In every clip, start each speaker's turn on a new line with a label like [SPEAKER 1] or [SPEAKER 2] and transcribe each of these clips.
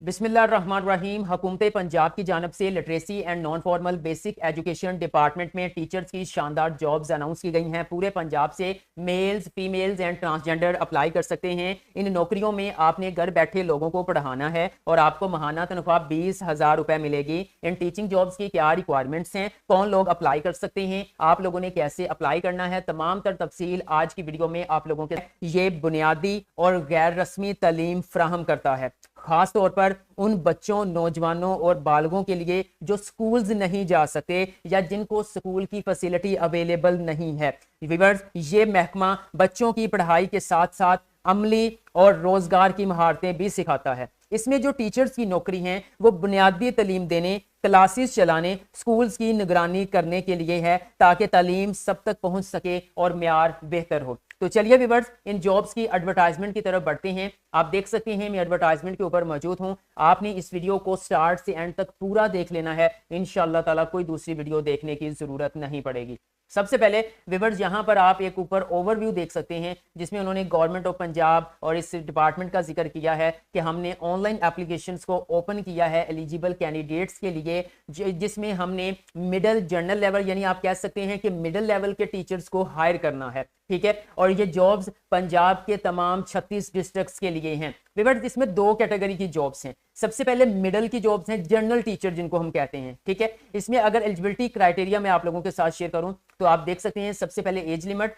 [SPEAKER 1] बिस्मिल्लाहिर्रहमानिर्रहीम। हुकूमत पंजाब की जानब से literacy and non formal basic education department में टीचर्स की शानदार जॉब्स अनाउंस की गई हैं। पूरे पंजाब से males, females and transgender apply कर सकते हैं। इन नौकरियों में आपने घर बैठे लोगों को पढ़ाना है और आपको माहाना तनख्वाह 20,000 रुपए मिलेगी। इन टीचिंग जॉब्स की क्या रिक्वायरमेंट्स हैं, कौन लोग अप्लाई कर सकते हैं, आप लोगों ने कैसे अप्लाई करना है, तमाम तर तफसील आज की वीडियो में आप लोगों के ये बुनियादी और गैर रस्मी तालीम फ्राहम करता है, खास तौर पर उन बच्चों, नौजवानों और बालगों के लिए जो स्कूल्स नहीं जा सकते या जिनको स्कूल की फैसिलिटी अवेलेबल नहीं है। व्यूअर्स, ये महकमा बच्चों की पढ़ाई के साथ साथ अमली और रोजगार की महारतें भी सिखाता है। इसमें जो टीचर्स की नौकरी हैं वो बुनियादी तालीम देने, क्लासेस चलाने, स्कूल्स की निगरानी करने के लिए है ताकि तालीम सब तक पहुंच सके और म्यार बेहतर हो। तो चलिए व्यूअर्स, इन जॉब्स की एडवर्टाइजमेंट की तरफ बढ़ते हैं। आप देख सकते हैं मैं एडवर्टाइजमेंट के ऊपर मौजूद हूं। आपने इस वीडियो को स्टार्ट से एंड तक पूरा देख लेना है। इंशाअल्लाह ताला कोई दूसरी वीडियो देखने की जरूरत नहीं पड़ेगी। सबसे पहले व्यूअर्स, यहां पर आप एक ऊपर ओवरव्यू देख सकते हैं जिसमें उन्होंने गवर्नमेंट ऑफ पंजाब और इस डिपार्टमेंट का जिक्र किया है कि हमने ऑनलाइन एप्लीकेशंस को ओपन किया है एलिजिबल कैंडिडेट्स के लिए, जिसमें हमने मिडिल जर्नल लेवल यानी आप कह सकते हैं कि मिडिल लेवल के टीचर्स को हायर करना है। ठीक है, और ये जॉब्स पंजाब के तमाम 36 डिस्ट्रिक्ट्स के लिए हैं। व्यूअर्स, इसमें दो कैटेगरी की जॉब्स हैं। सबसे पहले मिडल की जॉब्स हैं, जनरल टीचर जिनको हम कहते हैं। ठीक है, इसमें अगर एलिजिबिलिटी क्राइटेरिया मैं आप लोगों के साथ शेयर करूं तो आप देख सकते हैं सबसे पहले एज लिमिट,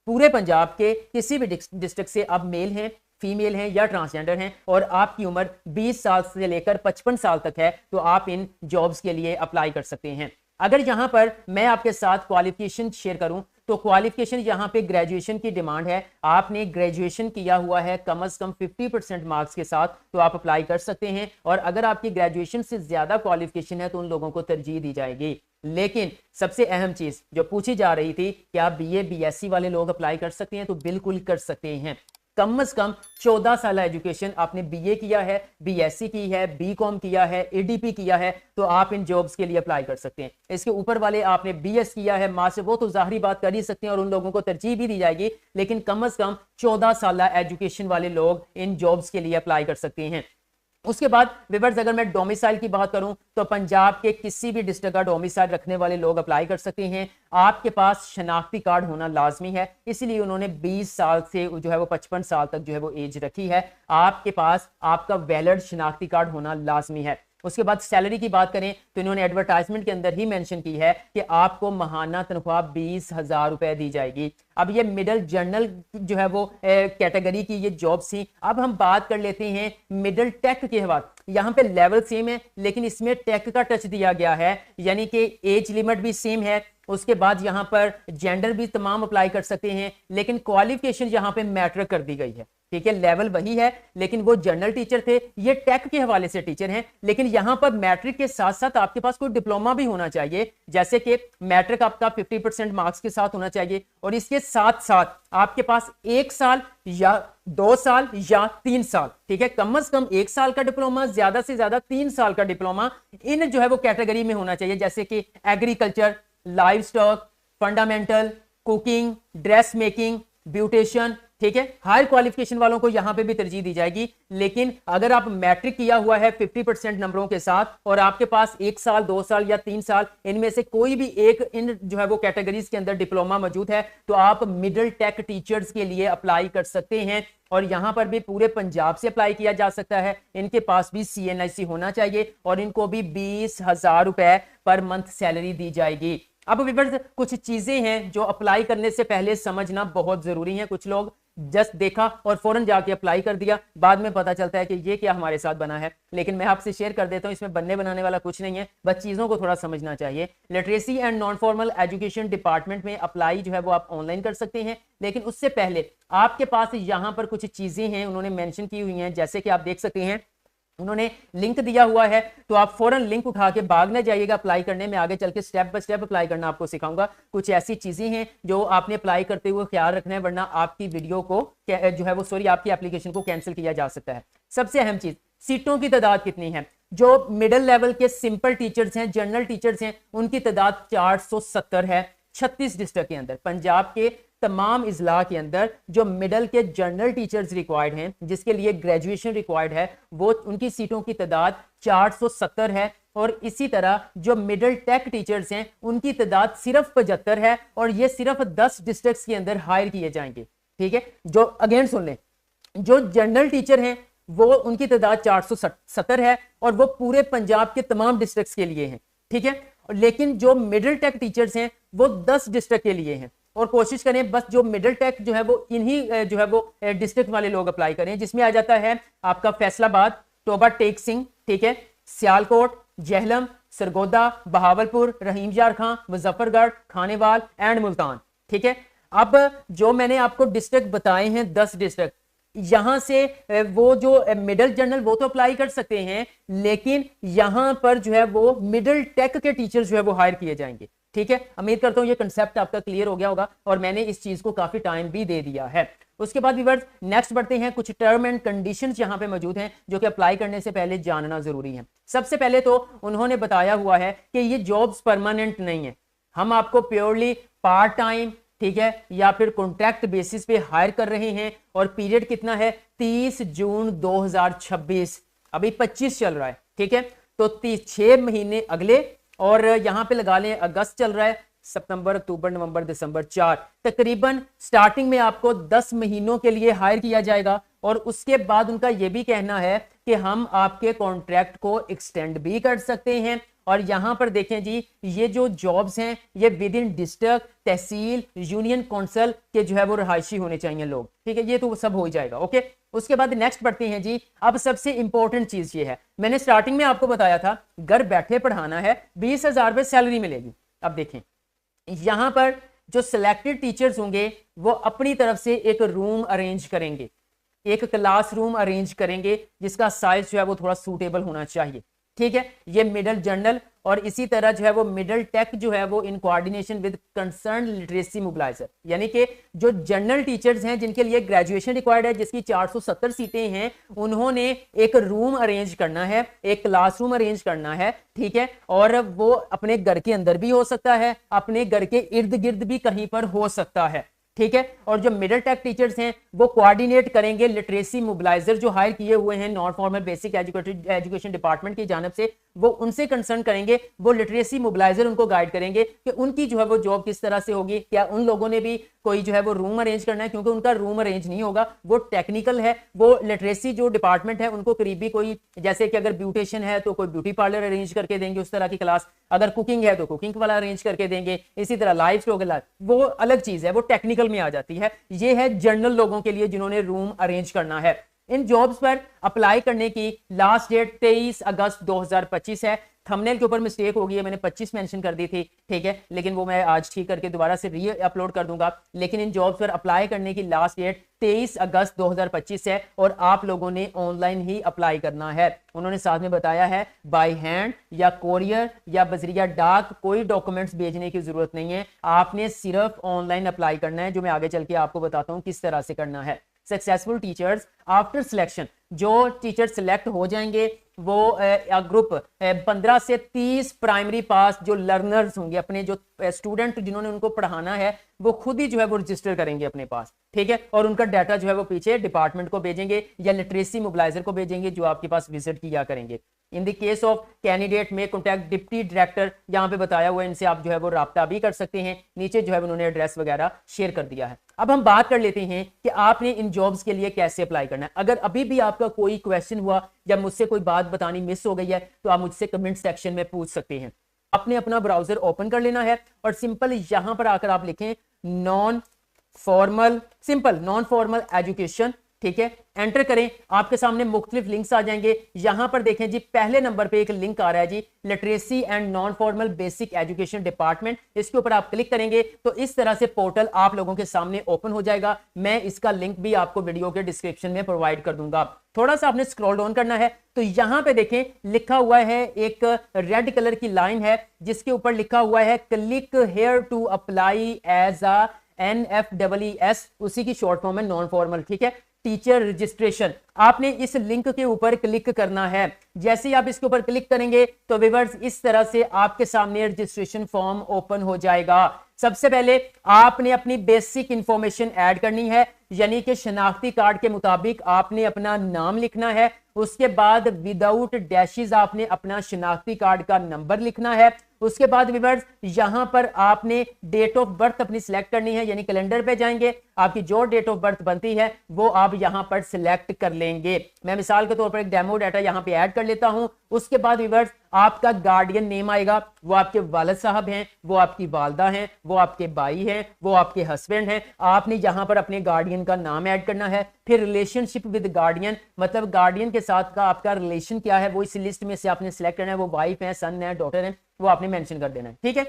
[SPEAKER 1] पूरे पंजाब के किसी भी डिस्ट्रिक्ट से आप मेल हैं, फीमेल हैं या ट्रांसजेंडर हैं और आपकी उम्र 20 साल से लेकर 55 साल तक है तो आप इन जॉब्स के लिए अप्लाई कर सकते हैं। अगर यहां पर मैं आपके साथ क्वालिफिकेशन शेयर करूं तो क्वालिफिकेशन यहां पे ग्रेजुएशन की डिमांड है। आपने ग्रेजुएशन किया हुआ है कम से कम 50% मार्क्स के साथ तो आप अप्लाई कर सकते हैं, और अगर आपकी ग्रेजुएशन से ज्यादा क्वालिफिकेशन है तो उन लोगों को तरजीह दी जाएगी। लेकिन सबसे अहम चीज जो पूछी जा रही थी, क्या बीए बीएससी वाले लोग अप्लाई कर सकते हैं, तो बिल्कुल कर सकते हैं। कम से कम 14 साल एजुकेशन आपने बीए किया है, बीएससी की है, बीकॉम किया है, एडीपी किया है तो आप इन जॉब्स के लिए अप्लाई कर सकते हैं। इसके ऊपर वाले आपने बीएस किया है, मास्टर, वो तो जाहिर बात कर ही सकते हैं और उन लोगों को तरजीह भी दी जाएगी, लेकिन कम से कम 14 साल एजुकेशन वाले लोग इन जॉब्स के लिए अप्लाई कर सकते हैं। उसके बाद व्यूअर्स, अगर मैं डोमिसाइल की बात करूं तो पंजाब के किसी भी डिस्ट्रिक्ट का डोमिसाइल रखने वाले लोग अप्लाई कर सकते हैं। आपके पास शनाख्ती कार्ड होना लाजमी है, इसलिए उन्होंने 20 साल से जो है वो 55 साल तक जो है वो एज रखी है। आपके पास आपका वैलिड शनाख्ती कार्ड होना लाजमी है। उसके बाद सैलरी की बात करें तो इन्होंने एडवर्टाइजमेंट के अंदर ही मेंशन की है कि आपको माहाना तनख्वाह 20,000 रुपए दी जाएगी। अब ये मिडिल जर्नल जो है वो कैटेगरी की ये जॉब थी। अब हम बात कर लेते हैं मिडिल टेक के बाद। यहाँ पे लेवल सेम है लेकिन इसमें टेक का टच दिया गया है, यानी कि एज लिमिट भी सेम है। उसके बाद यहाँ पर जेंडर भी तमाम अप्लाई कर सकते हैं, लेकिन क्वालिफिकेशन यहाँ पे मैटर कर दी गई है। ठीक है, लेवल वही है लेकिन वो जनरल टीचर थे, ये टेक के हवाले से टीचर हैं, लेकिन यहां पर मैट्रिक के साथ साथ आपके पास कोई डिप्लोमा भी होना चाहिए, जैसे कि मैट्रिक आपका 50% मार्क्स के साथ होना चाहिए और इसके साथ साथ आपके पास 1 साल या 2 साल या 3 साल, ठीक है, कम से कम 1 साल का डिप्लोमा, ज्यादा से ज्यादा 3 साल का डिप्लोमा इन जो है वो कैटेगरी में होना चाहिए, जैसे कि agriculture, live stock, fundamental, cooking, dress making, beautician. ठीक है, हायर क्वालिफिकेशन वालों को यहां पे भी तरजीह दी जाएगी, लेकिन अगर आप मैट्रिक किया हुआ है 50% नंबरों के साथ और आपके पास 1 साल, 2 साल या 3 साल इनमें से कोई भी एक इन जो है वो कैटेगरीज के अंदर डिप्लोमा मौजूद है तो आप मिडिल टेक टीचर्स के लिए अप्लाई कर सकते हैं। और यहां पर भी पूरे पंजाब से अप्लाई किया जा सकता है। इनके पास भी CNIC होना चाहिए और इनको भी 20,000 रुपए पर मंथ सैलरी दी जाएगी। अब व्यूअर्स, कुछ चीजें हैं जो अप्लाई करने से पहले समझना बहुत जरूरी है। कुछ लोग जस्ट देखा और फौरन जाके अप्लाई कर दिया, बाद में पता चलता है कि ये क्या हमारे साथ बना है, लेकिन मैं आपसे शेयर कर देता हूं इसमें बनने बनाने वाला कुछ नहीं है, बस चीजों को थोड़ा समझना चाहिए। Literacy and non formal education department में अप्लाई जो है वो आप ऑनलाइन कर सकते हैं, लेकिन उससे पहले आपके पास यहां पर कुछ चीजें हैं उन्होंने मेंशन की हुई हैं, जैसे कि आप देख सकते हैं उन्होंने लिंक दिया हुआ है तो आप फौरन लिंक उठा के भाग ना जाइएगा अप्लाई करने में। आगे चल के स्टेप बाय स्टेप अप्लाई करना आपको सिखाऊंगा। कुछ ऐसी चीजें हैं जो आपने अप्लाई करते हुए ख्याल रखना है, वरना आपकी वीडियो को जो है वो आपकी एप्लीकेशन को कैंसिल किया जा सकता है। सबसे अहम चीज, सीटों की तादाद कितनी है। जो मिडिल लेवल के सिंपल टीचर्स हैं, जनरल टीचर्स हैं, उनकी तादाद 470 है 36 डिस्ट्रिक्ट के अंदर। पंजाब के तमाम इजला के अंदर जो मिडल के जनरल टीचर्स रिक्वायर्ड हैं, जिसके लिए ग्रेजुएशन रिक्वायर्ड है, वो उनकी सीटों की तादाद 470 है। और इसी तरह जो मिडिल टेक टीचर्स हैं उनकी तादाद सिर्फ 75 है और ये सिर्फ 10 डिस्ट्रिक्ट्स के अंदर हायर किए जाएंगे। ठीक है, जो अगेन सुन लें, जो जनरल टीचर हैं वो उनकी तादाद 470 है और वो पूरे पंजाब के तमाम डिस्ट्रिक्ट्स के लिए हैं। ठीक है, लेकिन जो मिडिल टेक टीचर्स हैं वो 10 डिस्ट्रिक्ट के लिए हैं। और कोशिश करें बस जो मिडिल टेक जो है वो इन्हीं जो है वो डिस्ट्रिक्ट वाले लोग अप्लाई करें, जिसमें आ जाता है आपका फैसलाबाद, टोबा टेक सिंह, ठीक है, सियालकोट, जहलम, सरगोदा, बहावलपुर, रहीमयार खां, मुजफ्फरगढ़, खानेवाल एंड मुल्तान। ठीक है, अब जो मैंने आपको डिस्ट्रिक्ट बताए हैं 10 डिस्ट्रिक्ट, यहां से वो जो मिडिल जनरल वो तो अप्लाई कर सकते हैं, लेकिन यहां पर जो है वो मिडिल टेक के टीचर जो है वो हायर किए जाएंगे। ठीक है, उम्मीद करता हूं ये कंसेप्ट आपका क्लियर हो गया होगा और मैंने इस चीज को काफी टाइम भी दे दिया है। उसके बाद व्यूअर्स नेक्स्ट बढ़ते हैं, कुछ टर्म एंड कंडीशंस यहां पे मौजूद हैं जो कि अप्लाई करने से पहले जानना जरूरी है। सबसे पहले तो उन्होंने बताया हुआ है कि ये जॉब्स परमानेंट नहीं है, हम आपको प्योरली पार्ट टाइम, ठीक है, या फिर कॉन्ट्रैक्ट बेसिस पे हायर कर रहे हैं और पीरियड कितना है 30 जून 2026, अभी 25 चल रहा है। ठीक है, तो 6 महीने अगले और यहां पे लगा लें अगस्त चल रहा है, सितंबर, अक्टूबर, नवंबर, दिसंबर, 4 तकरीबन स्टार्टिंग में आपको 10 महीनों के लिए हायर किया जाएगा और उसके बाद उनका यह भी कहना है कि हम आपके कॉन्ट्रैक्ट को एक्सटेंड भी कर सकते हैं। और यहां पर देखें जी, ये जो जॉब्स हैं ये with in district, tehsil, union council के जो है वो रहायशी होने चाहिए लोग। ठीक है, ये तो सब हो जाएगा। ओके, उसके बाद नेक्स्ट बढ़ते हैं जी। अब सबसे इंपॉर्टेंट चीज ये है, मैंने स्टार्टिंग में आपको बताया था घर बैठे पढ़ाना है, 20,000 रुपए सैलरी मिलेगी। अब देखें यहां पर जो सिलेक्टेड टीचर्स होंगे वो अपनी तरफ से एक रूम अरेंज करेंगे, एक क्लासरूम अरेंज करेंगे जिसका साइज जो है वो थोड़ा सूटेबल होना चाहिए। ठीक है, ये मिडिल जनरल और इसी तरह जो है वो मिडिल टेक जो है वो in coordination with concern literacy mobiliser, यानी कि जो जनरल टीचर्स हैं जिनके लिए ग्रेजुएशन रिक्वायर्ड है, जिसकी 470 सीटें हैं, उन्होंने एक रूम अरेंज करना है, एक क्लासरूम अरेंज करना है। ठीक है, और वो अपने घर के अंदर भी हो सकता है, अपने घर के इर्द गिर्द भी कहीं पर हो सकता है। ठीक है, और जो मिडिल टेक टीचर्स हैं वो कोऑर्डिनेट करेंगे लिटरेसी मोबिलाइजर जो हायर किए हुए हैं non formal basic education department की जानिब से, वो उनसे कंसर्न करेंगे, वो लिटरेसी मोबिलाइजर उनको गाइड करेंगे कि उनकी जो है वो जॉब किस तरह से होगी। क्या उन लोगों ने भी कोई जो है वो रूम अरेंज करना है, क्योंकि उनका रूम अरेंज नहीं होगा, वो टेक्निकल है, वो लिटरेसी जो डिपार्टमेंट है उनको करीबी कोई, जैसे कि अगर ब्यूटिशियन है तो कोई ब्यूटी पार्लर अरेंज करके देंगे उस तरह की क्लास, अगर कुकिंग है तो कुकिंग वाला अरेंज करके देंगे, इसी तरह लाइफ स्टॉक वो अलग चीज है, वो टेक्निकल में आ जाती है। ये है जनरल लोगों के लिए जिन्होंने रूम अरेंज करना है। इन जॉब्स पर अप्लाई करने की लास्ट डेट 23 अगस्त 2025 है। थंबनेल के ऊपर मिस्टेक हो गई है, मैंने 25 मेंशन कर दी थी। ठीक है, लेकिन वो मैं आज ठीक करके दोबारा से री अपलोड कर दूंगा। लेकिन इन जॉब्स पर अप्लाई करने की लास्ट डेट 23 अगस्त 2025 है और आप लोगों ने ऑनलाइन ही अप्लाई करना है। उन्होंने साथ में बताया है बाय हैंड या कोरियर या बजरिया डाक कोई डॉक्यूमेंट्स भेजने की जरूरत नहीं है, आपने सिर्फ ऑनलाइन अप्लाई करना है, जो मैं आगे चल के आपको बताता हूं किस तरह से करना है। सक्सेसफुल टीचर्स आफ्टर सिलेक्शन, जो टीचर सिलेक्ट हो जाएंगे वो ग्रुप 15 से 30 प्राइमरी पास जो लर्नर्स होंगे, अपने जो स्टूडेंट जिन्होंने उनको पढ़ाना है वो खुद ही जो है वो रजिस्टर करेंगे अपने पास। ठीक है, और उनका डाटा जो है वो पीछे डिपार्टमेंट को भेजेंगे या लिटरेसी मोबिलाइजर को भेजेंगे जो आपके पास विजिट किया करेंगे। In the case of candidate में कॉन्टैक्ट डिप्टी डायरेक्टर, यहाँ पे बताया हुआ है, इनसे आप जो है वो राब्ता भी कर सकते हैं। नीचे जो है उन्होंने एड्रेस वगैरह शेयर कर दिया है। अब हम बात कर लेते हैं कि आपने इन जॉब्स के लिए कैसे अप्लाई करना है। अगर अभी भी आपका कोई क्वेश्चन हुआ या मुझसे कोई बात बतानी मिस हो गई है तो आप मुझसे कमेंट सेक्शन में पूछ सकते हैं। आपने अपना ब्राउजर ओपन कर लेना है और सिंपल यहां पर आकर आप लिखें नॉन फॉर्मल एजुकेशन। ठीक है, एंटर करें, आपके सामने मुख्तलिफ लिंक्स आ जाएंगे। यहां पर देखें जी, पहले नंबर पे एक लिंक आ रहा है जी, literacy and non formal basic education department. इसके ऊपर आप क्लिक करेंगे तो इस तरह से पोर्टल आप लोगों के सामने ओपन हो जाएगा। मैं इसका लिंक भी आपको वीडियो के डिस्क्रिप्शन में प्रोवाइड कर दूंगा। थोड़ा सा आपने स्क्रॉल डाउन करना है तो यहां पे देखें लिखा हुआ है, एक रेड कलर की लाइन है जिसके ऊपर लिखा हुआ है click here to apply as a NFEES, उसी की शॉर्ट फॉर्म है नॉन फॉर्मल। ठीक है, टीचर रजिस्ट्रेशन, आपने इस लिंक के ऊपर क्लिक करना है। जैसे ही आप इसके ऊपर क्लिक करेंगे तो व्यूअर्स इस तरह से आपके सामने रजिस्ट्रेशन फॉर्म ओपन हो जाएगा। सबसे पहले आपने अपनी बेसिक इंफॉर्मेशन ऐड करनी है, यानी कि शनाख्ती कार्ड के मुताबिक आपने अपना नाम लिखना है। उसके बाद विदाउट डैशेस आपने अपना शनाख्ती कार्ड का नंबर लिखना है। उसके बाद व्यूअर्स यहां पर आपने डेट ऑफ बर्थ अपनी सिलेक्ट करनी है, यानी कैलेंडर पे जाएंगे, आपकी जो डेट ऑफ बर्थ बनती है वो आप यहां पर सिलेक्ट कर लेंगे। मैं मिसाल के तौर पर एक डेमो डाटा यहां पे ऐड कर लेता हूं। उसके बाद व्यूअर्स आपका गार्डियन नेम आएगा, वो आपके वालिद साहब हैं, वो आपकी वालदा हैं, वो आपके भाई हैं, वो आपके हस्बैंड हैं। आपने यहां पर अपने गार्डियन का नाम ऐड करना है। फिर रिलेशनशिप विद गार्डियन, मतलब गार्डियन के साथ का आपका रिलेशन क्या है, वो इस लिस्ट में से आपने सिलेक्ट करना है। वो वाइफ है, सन है, डॉटर है, वो आपने मेंशन कर देना है। ठीक है,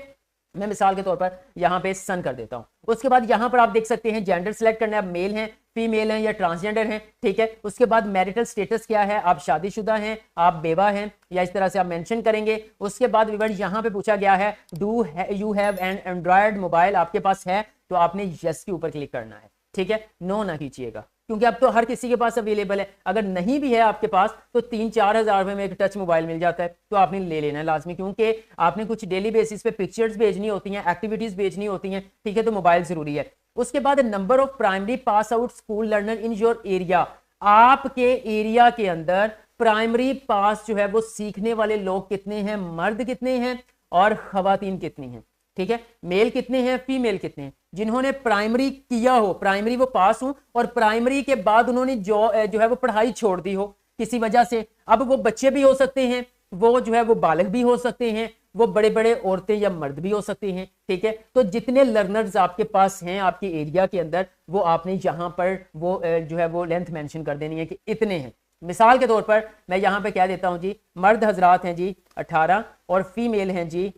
[SPEAKER 1] मैं मिसाल के तौर पर यहां पे सन कर देता हूं। उसके बाद यहां पर आप देख सकते हैं जेंडर सिलेक्ट करना है, मेल हैं, फीमेल हैं या ट्रांसजेंडर हैं। ठीक है, उसके बाद मैरिटल स्टेटस क्या है, आप शादीशुदा हैं, आप बेवा हैं, या इस तरह से आप मेंशन करेंगे। उसके बाद व्यूअर यहां पे पूछा गया है do you have an Android mobile, आपके पास है तो आपने यस के ऊपर क्लिक करना है। ठीक है, नो ना कीजिएगा, क्योंकि अब तो हर किसी के पास अवेलेबल है। अगर नहीं भी है आपके पास तो 3-4 हज़ार रुपए में एक टच मोबाइल मिल जाता है, तो आपने ले लेना है लाजमी, क्योंकि आपने कुछ डेली बेसिस पे पिक्चर्स भेजनी होती हैं, एक्टिविटीज भेजनी होती हैं। ठीक है, तो मोबाइल जरूरी है। उसके बाद number of primary pass out school learner in your area, आपके एरिया के अंदर प्राइमरी पास जो है वो सीखने वाले लोग कितने हैं, मर्द कितने हैं और खवातीन कितनी हैं। ठीक है, मेल कितने हैं, फीमेल कितने हैं। जिन्होंने प्राइमरी किया हो, प्राइमरी वो पास हो और प्राइमरी के बाद उन्होंने जो है वो पढ़ाई छोड़ दी हो किसी वजह से, अब वो बच्चे भी हो सकते हैं, वो जो है वो बालग भी हो सकते हैं, वो बड़े बड़े औरतें या मर्द भी हो सकते हैं। ठीक है, तो जितने लर्नर्स आपके पास हैं आपके एरिया के अंदर, वो आपने यहां पर वो जो है वो लेंथ मेंशन कर देनी है कि इतने हैं। मिसाल के तौर पर मैं यहां पे कह देता हूं जी, मर्द हजरात हैं जी 18 और फीमेल हैं जी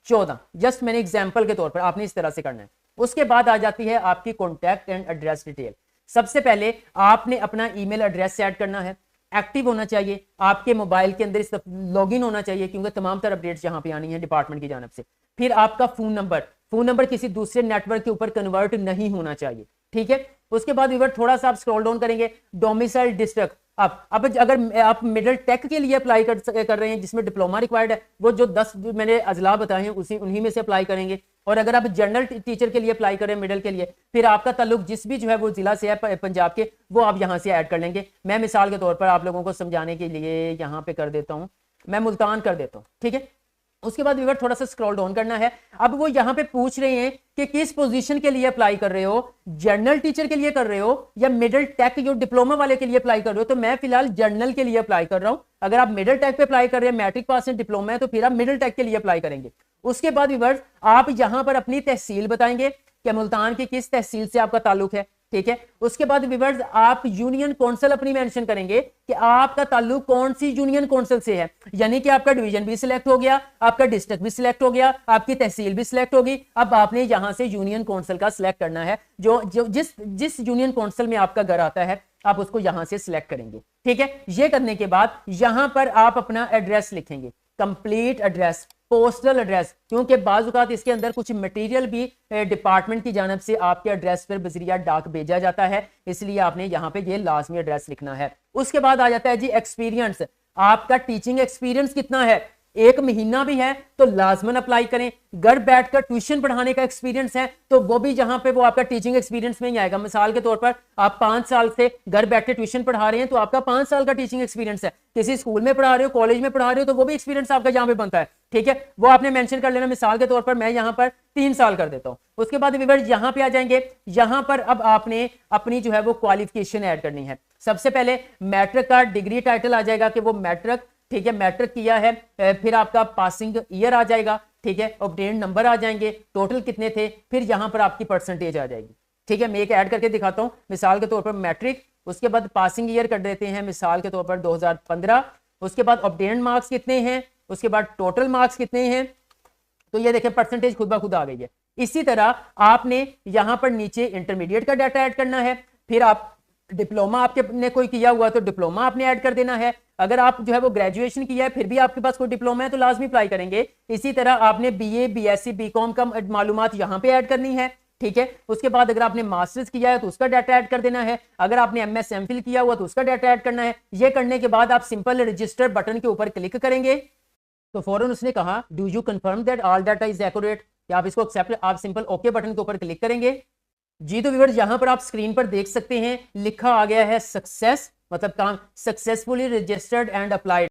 [SPEAKER 1] 14। जस्ट मैंने एग्जाम्पल के तौर पर, आपने इस तरह से करना है। उसके बाद आ जाती है आपकी कॉन्टैक्ट एंड एड्रेस डिटेल। सबसे पहले आपने अपना ईमेल एड्रेस ऐड करना है, एक्टिव होना चाहिए, आपके मोबाइल के अंदर इस लॉगिन होना चाहिए, क्योंकि तमाम तरह अपडेट्स यहां पे आनी है डिपार्टमेंट की जानब से। फिर आपका फोन नंबर किसी दूसरे नेटवर्क के ऊपर कन्वर्ट नहीं होना चाहिए। ठीक है, उसके बाद व्यूअर थोड़ा सा आप स्क्रॉल डाउन करेंगे, डोमिसाइल डिस्ट्रिक्ट। अब अगर आप मिडिल टेक के लिए अप्लाई कर रहे हैं जिसमें डिप्लोमा रिक्वायर्ड है, वो जो 10 मैंने अजला बताए हैं उन्हीं में से अप्लाई करेंगे। और अगर आप जनरल टीचर के लिए अप्लाई करें मिडिल के लिए, फिर आपका ताल्लुक जिस भी जो है वो जिला से है पंजाब के, वो आप यहां से ऐड कर लेंगे। मैं मिसाल के तौर पर आप लोगों को समझाने के लिए यहां पे कर देता हूं, मैं मुल्तान कर देता हूं। ठीक है, उसके बाद व्यूअर थोड़ा सा स्क्रॉल डाउन करना है। अब वो यहां पे पूछ रहे हैं कि किस पोजीशन के लिए अप्लाई कर रहे हो, जनरल टीचर के लिए कर रहे हो या मिडिल टेक जो डिप्लोमा वाले के लिए अप्लाई कर रहे हो। तो मैं फिलहाल जनरल के लिए अप्लाई कर रहा हूं। अगर आप मिडिल टेक पे अप्लाई कर रहे हैं, मैट्रिक पास है, डिप्लोमा है, तो फिर आप मिडिल टेक के लिए अप्लाई करेंगे। उसके बाद व्यूअर्स आप यहां पर अपनी तहसील बताएंगे कि मुल्तान की किस तहसील से आपका ताल्लुक है। ठीक है, उसके बाद व्यूअर्स आप यूनियन काउंसिल अपनी मेंशन करेंगे कि आपका ताल्लुक कौन सी यूनियन काउंसिल से है, यानी कि आपका डिवीजन भी सिलेक्ट हो गया, आपका डिस्ट्रिक्ट भी सिलेक्ट हो गया, आपकी तहसील भी सिलेक्ट होगी। अब आपने यहां से यूनियन काउंसिल का सिलेक्ट करना है, जो जिस यूनियन काउंसिल में आपका घर आता है आप उसको यहां से सिलेक्ट करेंगे। ठीक है, ये करने के बाद यहां पर आप अपना एड्रेस लिखेंगे, कंप्लीट एड्रेस, पोस्टल एड्रेस, क्योंकि बाज़ इसके अंदर कुछ मटेरियल भी डिपार्टमेंट की जानब से आपके एड्रेस पर बजरिया डाक भेजा जाता है, इसलिए आपने यहां पे ये लाजमी एड्रेस लिखना है। उसके बाद आ जाता है जी एक्सपीरियंस, आपका टीचिंग एक्सपीरियंस कितना है, 1 महीना भी है तो लाजमन अप्लाई करें। घर बैठकर ट्यूशन पढ़ाने का एक्सपीरियंस है तो वो भी जहां पे वो आपका टीचिंग एक्सपीरियंस में ही आएगा। मिसाल के तौर पर आप 5 साल से घर बैठे ट्यूशन पढ़ा रहे हैं तो आपका 5 साल का टीचिंग एक्सपीरियंस है। किसी स्कूल में पढ़ा रहे हो, कॉलेज में पढ़ा रहे हो, तो वो भी एक्सपीरियंस आपका यहाँ पे बनता है। ठीक है, वो आपने मेंशन कर लेना। मिसाल के तौर पर मैं यहाँ पर 3 साल कर देता हूँ। उसके बाद व्यूअर्स यहाँ पे आ जाएंगे, यहाँ पर अब आपने अपनी जो है वो क्वालिफिकेशन ऐड करनी है। सबसे पहले मैट्रिक का डिग्री टाइटल आ जाएगा कि वो मैट्रिक, ठीक है, मैट्रिक किया है। फिर आपका पासिंग ईयर आ जाएगा, ठीक है, ऑब्टेन्ड नंबर आ जाएंगे, टोटल कितने थे, फिर यहां पर आपकी परसेंटेज आ जाएगी। ठीक है, मैं एक ऐड करके दिखाता हूं। मिसाल के तौर पर मैट्रिक, उसके बाद पासिंग ईयर कर देते हैं मिसाल के तौर पर 2015। उसके बाद ऑब्टेन्ड मार्क्स कितने हैं, उसके बाद टोटल मार्क्स कितने हैं, तो ये देखें परसेंटेज खुद ब खुद आ गई है। इसी तरह आपने यहां पर नीचे इंटरमीडिएट का डाटा ऐड करना है। फिर आप डिप्लोमा आपके ने कोई किया हुआ तो डिप्लोमा आपने ऐड कर देना है। अगर आप जो है वो ग्रेजुएशन किया है फिर भी आपके पास कोई डिप्लोमा है तो लाजमी अप्लाई करेंगे। इसी तरह आपने बीए, बीएससी, बीकॉम का मालूमात यहां पे ऐड करनी है। ठीक है, उसके बाद अगर आपने मास्टर्स किया है तो उसका डाटा ऐड कर देना है। अगर आपने एमएस एमफिल किया हुआ तो उसका डाटा ऐड करना है। ये करने के बाद आप सिंपल रजिस्टर बटन के ऊपर क्लिक करेंगे तो फौरन उसने कहा do you confirm that all data is accurate. कि आप इसको एक्सेप्ट, आप सिंपल ओके बटन के ऊपर क्लिक करेंगे। जी तो व्यूअर्स यहां पर आप स्क्रीन पर देख सकते हैं लिखा आ गया है सक्सेस, मतलब काम सक्सेसफुली रजिस्टर्ड एंड अप्लाइड।